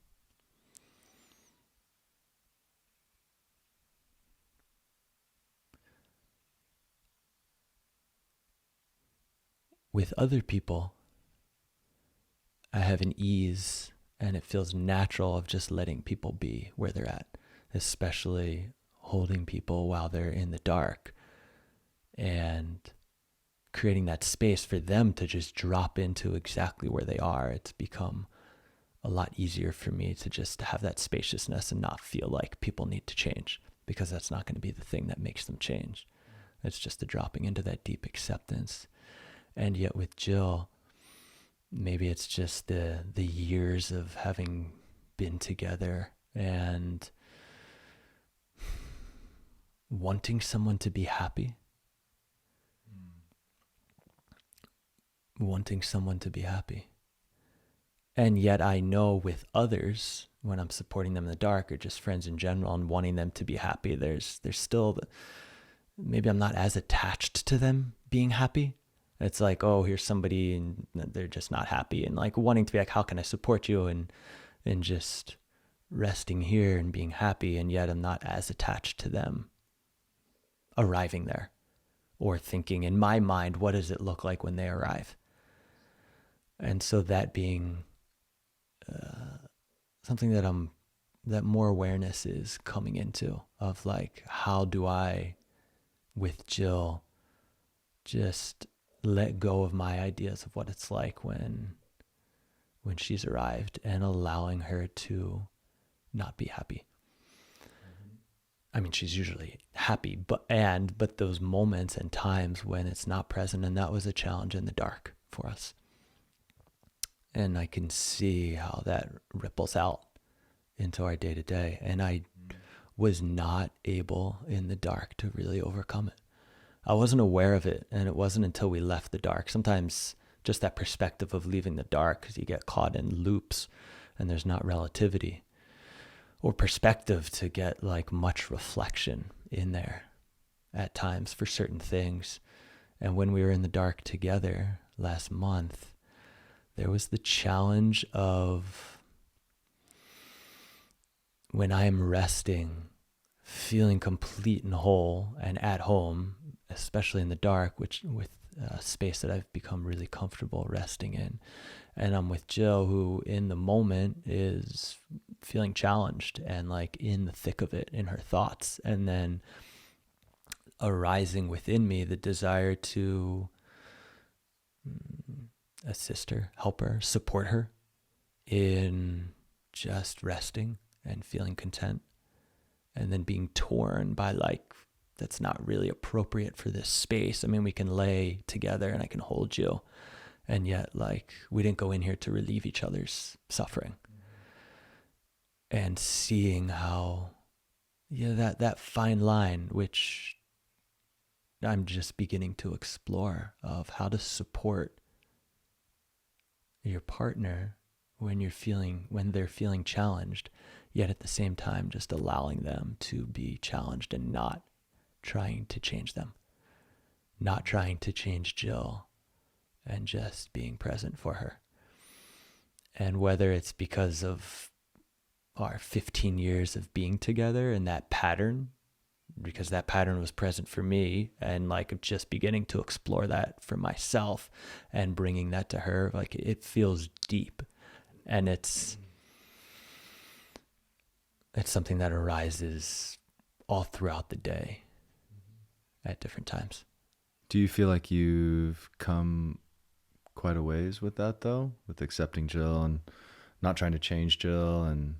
[SPEAKER 1] With other people, I have an ease, and it feels natural of just letting people be where they're at, especially holding people while they're in the dark and creating that space for them to just drop into exactly where they are. It's become a lot easier for me to just have that spaciousness and not feel like people need to change, because that's not going to be the thing that makes them change. It's just the dropping into that deep acceptance. And yet with Jill, maybe it's just the years of having been together and wanting someone to be happy. wanting someone to be happy. And yet I know with others, when I'm supporting them in the dark, or just friends in general, and wanting them to be happy, there's still, maybe I'm not as attached to them being happy. It's like, oh, here's somebody and they're just not happy, and like wanting to be like, how can I support you? And just resting here and being happy. And yet I'm not as attached to them arriving there, or thinking in my mind, what does it look like when they arrive? And so that being something that more awareness is coming into, of like, how do I, with Jill, just let go of my ideas of what it's like when she's arrived, and allowing her to not be happy. I mean, she's usually happy, but those moments and times when it's not present, and that was a challenge in the dark for us. And I can see how that ripples out into our day to day. And I was not able in the dark to really overcome it. I wasn't aware of it. And it wasn't until we left the dark. Sometimes just that perspective of leaving the dark, because you get caught in loops and there's not relativity or perspective to get like much reflection in there at times for certain things. And when we were in the dark together last month, there was the challenge of, when I am resting, feeling complete and whole and at home, especially in the dark, which with a space that I've become really comfortable resting in. And I'm with Jill, who in the moment is feeling challenged and like in the thick of it in her thoughts. And then arising within me the desire to assist her, help her, support her in just resting and feeling content, and then being torn by like, that's not really appropriate for this space. I mean, we can lay together and I can hold you, and yet like we didn't go in here to relieve each other's suffering. And seeing how, that fine line, which I'm just beginning to explore, of how to support your partner when they're feeling challenged, yet at the same time just allowing them to be challenged and not trying to change them, not trying to change Jill, and just being present for her. And whether it's because of our 15 years of being together and that pattern, because that pattern was present for me, and like just beginning to explore that for myself and bringing that to her, like it feels deep, and it's something that arises all throughout the day at different times.
[SPEAKER 2] Do you feel like you've come quite a ways with that though, with accepting Jill and not trying to change Jill? And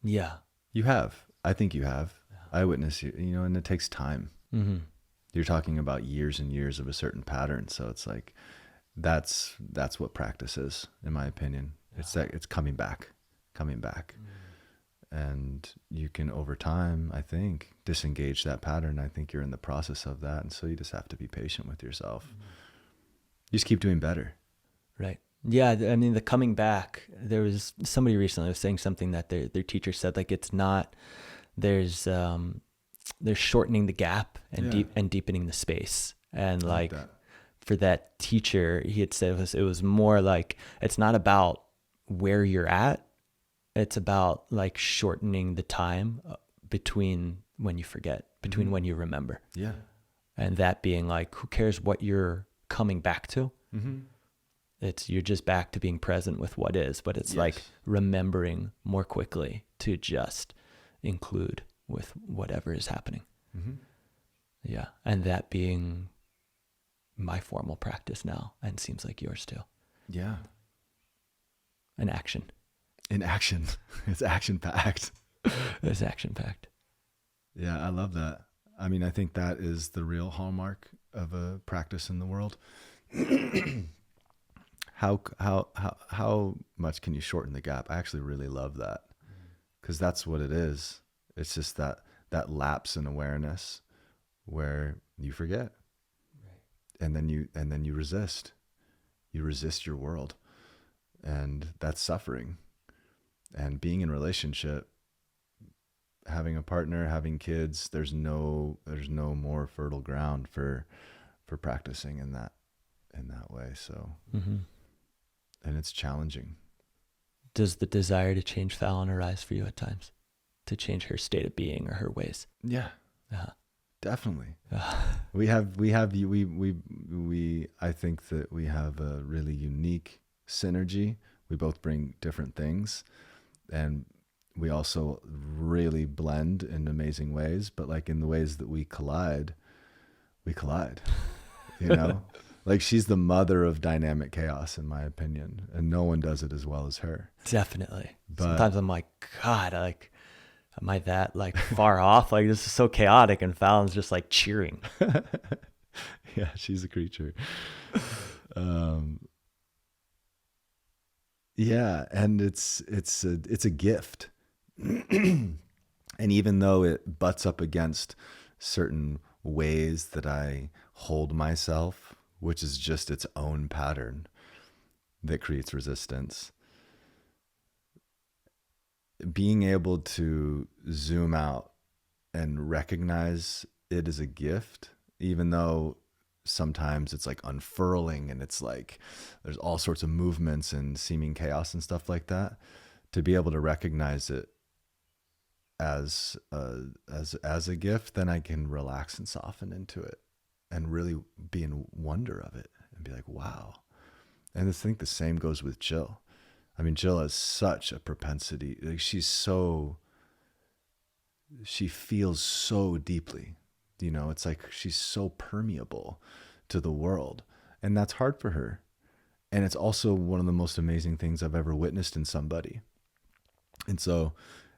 [SPEAKER 1] Yeah,
[SPEAKER 2] you have. I think you have. I witness you, and it takes time.
[SPEAKER 1] Mm-hmm.
[SPEAKER 2] You're talking about years and years of a certain pattern. So it's like, that's what practice is, in my opinion. Yeah. It's coming back. And you can, over time, I think, disengage that pattern. I think you're in the process of that. And so you just have to be patient with yourself. Mm-hmm. You just keep doing better.
[SPEAKER 1] Right. Yeah. I mean, the coming back, there was somebody recently was saying something that their teacher said, like, it's not, they're shortening the gap and deepening the space. And like for that teacher, he had said it was more like, it's not about where you're at. It's about like shortening the time between when you forget, between mm-hmm. when you remember.
[SPEAKER 2] Yeah.
[SPEAKER 1] And that being like, who cares what you're coming back to? Mm-hmm. You're just back to being present with what is, but it's like remembering more quickly to just include with whatever is happening. Mm-hmm. Yeah. And that being my formal practice now, and seems like yours too.
[SPEAKER 2] Yeah.
[SPEAKER 1] In action.
[SPEAKER 2] It's action-packed.
[SPEAKER 1] It's action-packed.
[SPEAKER 2] Yeah, I love that. I mean, I think that is the real hallmark of a practice in the world. How much can you shorten the gap? I actually really love that, because that's what it is. It's just that lapse in awareness where you forget. Right. and then you resist your world, and that's suffering. And being in relationship, having a partner, having kids, there's no more fertile ground for practicing in that way. So, and it's challenging.
[SPEAKER 1] Does the desire to change Fallon arise for you at times, to change her state of being or her ways?
[SPEAKER 2] Yeah,
[SPEAKER 1] Uh-huh.
[SPEAKER 2] definitely. We I think that we have a really unique synergy. We both bring different things, and we also really blend in amazing ways. But like in the ways that we collide, you know. Like, she's the mother of dynamic chaos, in my opinion, and no one does it as well as her.
[SPEAKER 1] Definitely.
[SPEAKER 2] But
[SPEAKER 1] sometimes I'm like, God, like, am I that like far off? Like, this is so chaotic, and Fallon's just like cheering.
[SPEAKER 2] Yeah, she's a creature. Yeah, and it's a gift. And even though it butts up against certain ways that I hold myself, which is just its own pattern that creates resistance, being able to zoom out and recognize it as a gift, even though sometimes it's like unfurling and it's like there's all sorts of movements and seeming chaos and stuff like that, to be able to recognize it as a gift, then I can relax and soften into it and really be in wonder of it and be like, wow. And I think the same goes with Jill. I mean, Jill has such a propensity. Like, she feels so deeply, you know, it's like she's so permeable to the world, and that's hard for her. And it's also one of the most amazing things I've ever witnessed in somebody. And so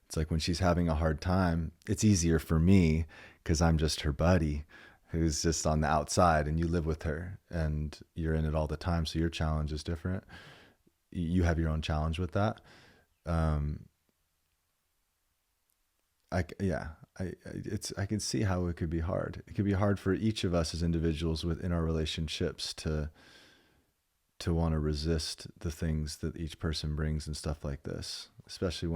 [SPEAKER 2] it's like when she's having a hard time, it's easier for me because I'm just her buddy who's just on the outside, and you live with her and you're in it all the time. So your challenge is different. You have your own challenge with that. I can see how it could be hard. It could be hard for each of us as individuals within our relationships to want to resist the things that each person brings and stuff like this, especially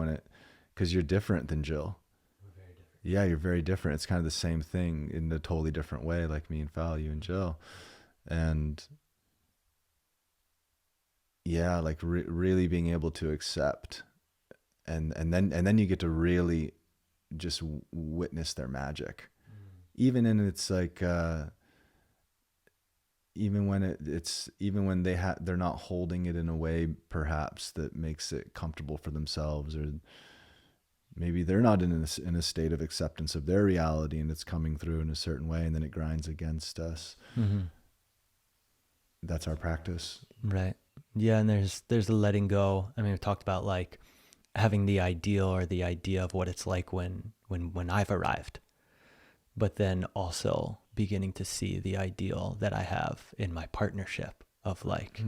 [SPEAKER 2] because you're different than Jill. We're very different. Yeah, you're very different. It's kind of the same thing in a totally different way, like me and Fal, you and Jill. And yeah, like really being able to accept, and then you get to really just witness their magic, even in it's like even when they're not holding it in a way perhaps that makes it comfortable for themselves, or maybe they're not in a state of acceptance of their reality and it's coming through in a certain way, and then it grinds against us. That's our practice,
[SPEAKER 1] right? Yeah. And there's a letting go. I mean, we talked about like having the ideal or the idea of what it's like when I've arrived, but then also beginning to see the ideal that I have in my partnership of like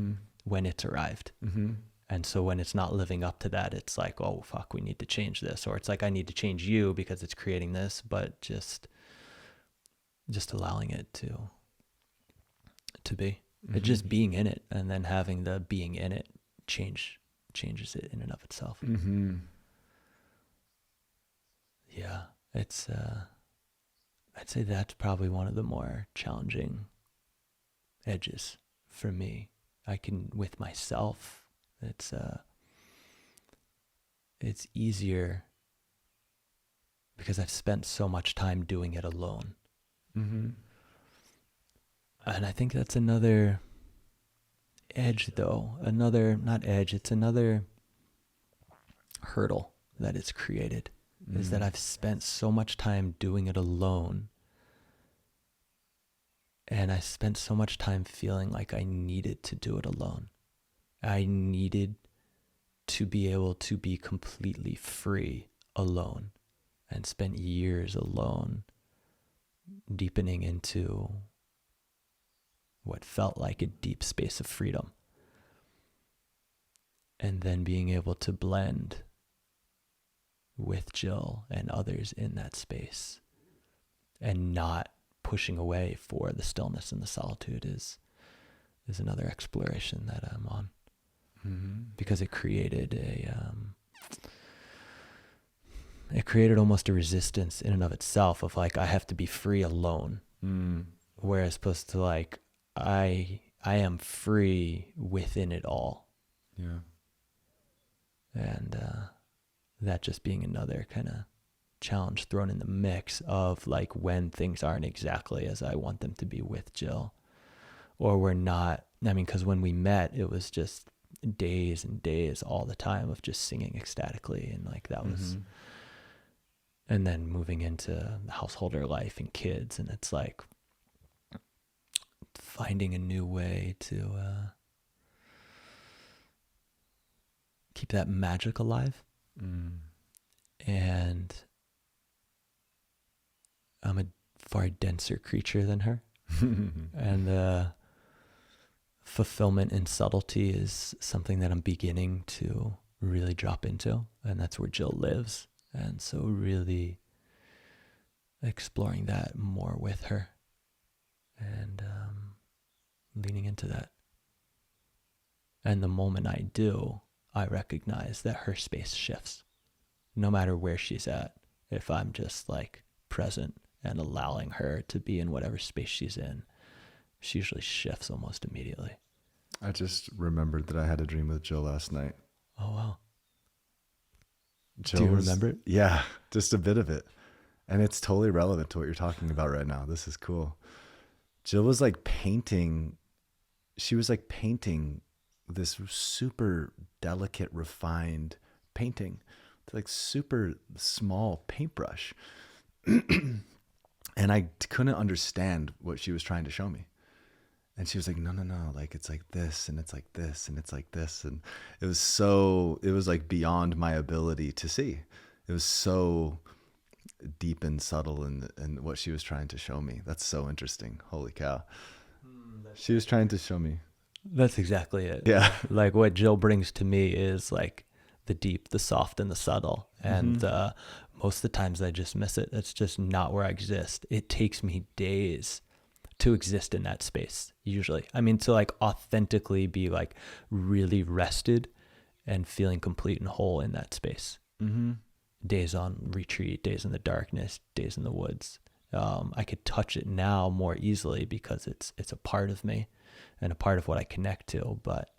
[SPEAKER 1] when it's arrived. And so when it's not living up to that, it's like, oh fuck, we need to change this. Or it's like, I need to change you because it's creating this, but just allowing it to be, just being in it, and then having the being in it changes it in and of itself. Yeah, it's I'd say that's probably one of the more challenging edges for me. I can, with myself, it's easier because I've spent so much time doing it alone. And I think that's another edge, though. It's another hurdle that it's created, is that I've spent so much time doing it alone. And I spent so much time feeling like I needed to do it alone. I needed to be able to be completely free alone, and spent years alone, deepening into what felt like a deep space of freedom. And then being able to blend with Jill and others in that space, and not pushing away for the stillness and the solitude is another exploration that I'm on, because it created almost a resistance in and of itself of like, I have to be free alone. Whereas opposed to like, I am free within it all.
[SPEAKER 2] Yeah.
[SPEAKER 1] And that just being another kind of challenge thrown in the mix of like, when things aren't exactly as I want them to be with Jill, or we're not, I mean, because when we met, it was just days and days all the time of just singing ecstatically. And like, that was, and then moving into householder life and kids. And it's like finding a new way to keep that magic alive. And I'm a far denser creature than her. And fulfillment and subtlety is something that I'm beginning to really drop into. And that's where Jill lives. And so really exploring that more with her and leaning into that. And the moment I do, I recognize that her space shifts. No matter where she's at, if I'm just like present and allowing her to be in whatever space she's in, she usually shifts almost immediately.
[SPEAKER 2] I just remembered that I had a dream with Jill last night.
[SPEAKER 1] Oh, wow.
[SPEAKER 2] Jill
[SPEAKER 1] Do you remember it?
[SPEAKER 2] Yeah, just a bit of it. And it's totally relevant to what you're talking about right now. This is cool. Jill was like painting. She was like painting this super delicate, refined painting. It's like super small paintbrush. And I couldn't understand what she was trying to show me. And she was like, no, like, it's like this, and it's like this, and it's like this. And it was like beyond my ability to see. It was so deep and subtle in what she was trying to show me. That's so interesting. Holy cow. She was trying to show me.
[SPEAKER 1] That's exactly it.
[SPEAKER 2] Yeah.
[SPEAKER 1] Like what Jill brings to me is like the deep, the soft, and the subtle. And most of the times I just miss it. That's just not where I exist. It takes me days to exist in that space, usually. I mean, to like authentically be like really rested and feeling complete and whole in that space. Days on retreat, days in the darkness, days in the woods. I could touch it now more easily because it's a part of me and a part of what I connect to, but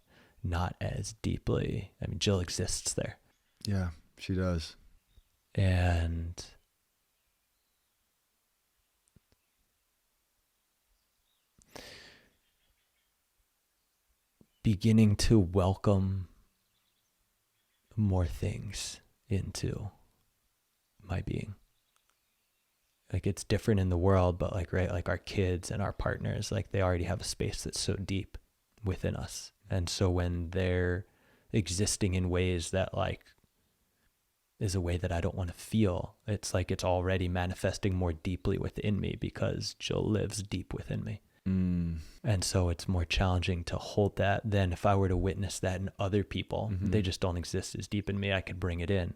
[SPEAKER 1] not as deeply. I mean, Jill exists there.
[SPEAKER 2] Yeah, she does.
[SPEAKER 1] And beginning to welcome more things into my being. Like, it's different in the world, but like, right, like our kids and our partners, like they already have a space that's so deep within us. And so when they're existing in ways that like is a way that I don't want to feel, it's like it's already manifesting more deeply within me because Jill lives deep within me. And so it's more challenging to hold that than if I were to witness that in other people. They just don't exist as deep in me. I could bring it in.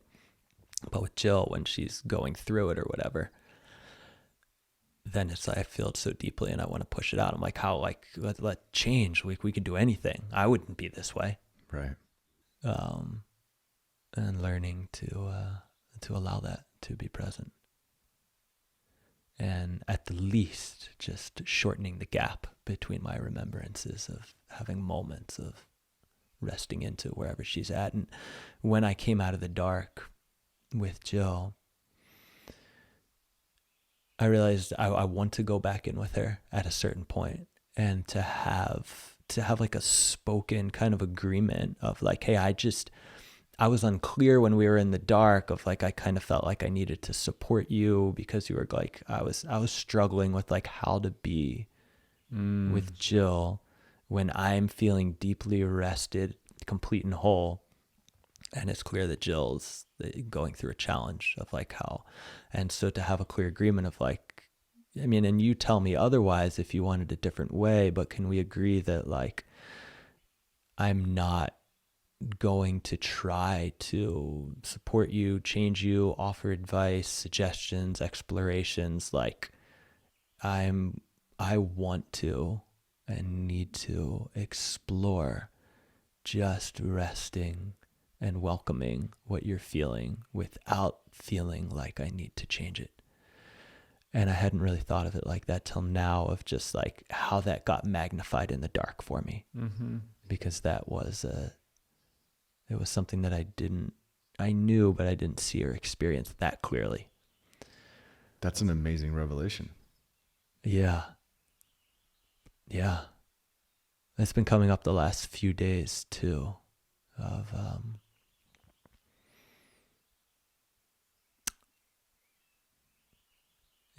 [SPEAKER 1] But with Jill, when she's going through it or whatever, then it's like I feel it so deeply and I want to push it out. I'm like, how, like, let change. We could do anything. I wouldn't be this way.
[SPEAKER 2] Right.
[SPEAKER 1] And learning to allow that to be present. And at the least, just shortening the gap between my remembrances of having moments of resting into wherever she's at. And when I came out of the dark with Jill, I realized I want to go back in with her at a certain point and to have like a spoken kind of agreement of like, hey, I was unclear when we were in the dark of like, I kind of felt like I needed to support you because you were like, I was struggling with like how to be with Jill when I'm feeling deeply rested, complete and whole. And it's clear that Jill's going through a challenge of like how, and so to have a clear agreement of like, I mean, and you tell me otherwise if you wanted a different way, but can we agree that like, I'm not going to try to support you, change you, offer advice, suggestions, explorations. Like, I want to and need to explore just resting and welcoming what you're feeling without feeling like I need to change it. And I hadn't really thought of it like that till now, of just like how that got magnified in the dark for me.
[SPEAKER 2] Mm-hmm.
[SPEAKER 1] Because it was something that I knew, but I didn't see or experience that clearly.
[SPEAKER 2] That's an amazing revelation.
[SPEAKER 1] Yeah. It's been coming up the last few days too, of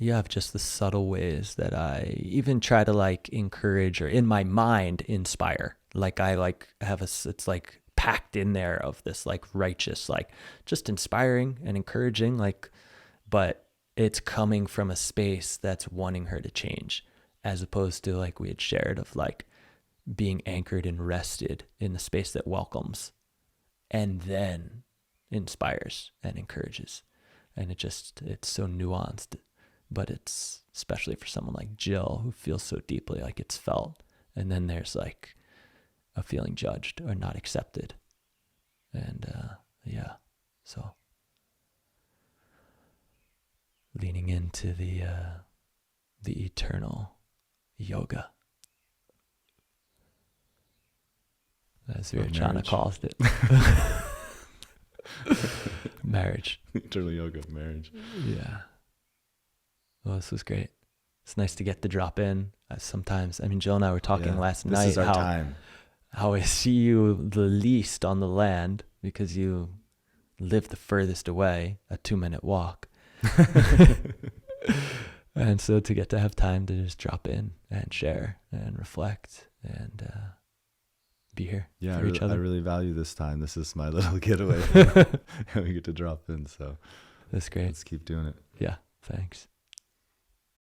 [SPEAKER 1] of just the subtle ways that I even try to like encourage, or in my mind inspire. Like I like have it's like packed in there of this like righteous, like just inspiring and encouraging, like, but it's coming from a space that's wanting her to change, as opposed to like we had shared of like being anchored and rested in the space that welcomes and then inspires and encourages. And it's so nuanced, but it's especially for someone like Jill who feels so deeply like it's felt. And then there's like a feeling judged or not accepted. And so leaning into the eternal yoga, as Virachana calls it. Marriage.
[SPEAKER 2] Eternal yoga of marriage.
[SPEAKER 1] Yeah. Well, this was great. It's nice to get to drop in. Sometimes, I mean, Jill and I were talking last night.
[SPEAKER 2] This is our time.
[SPEAKER 1] How I see you the least on the land, because you live the furthest away, a 2-minute walk. And so to get to have time to just drop in and share and reflect and be here for each other.
[SPEAKER 2] I really value this time. This is my little getaway. And we get to drop in. So
[SPEAKER 1] that's great.
[SPEAKER 2] Let's keep doing it.
[SPEAKER 1] Yeah. Thanks.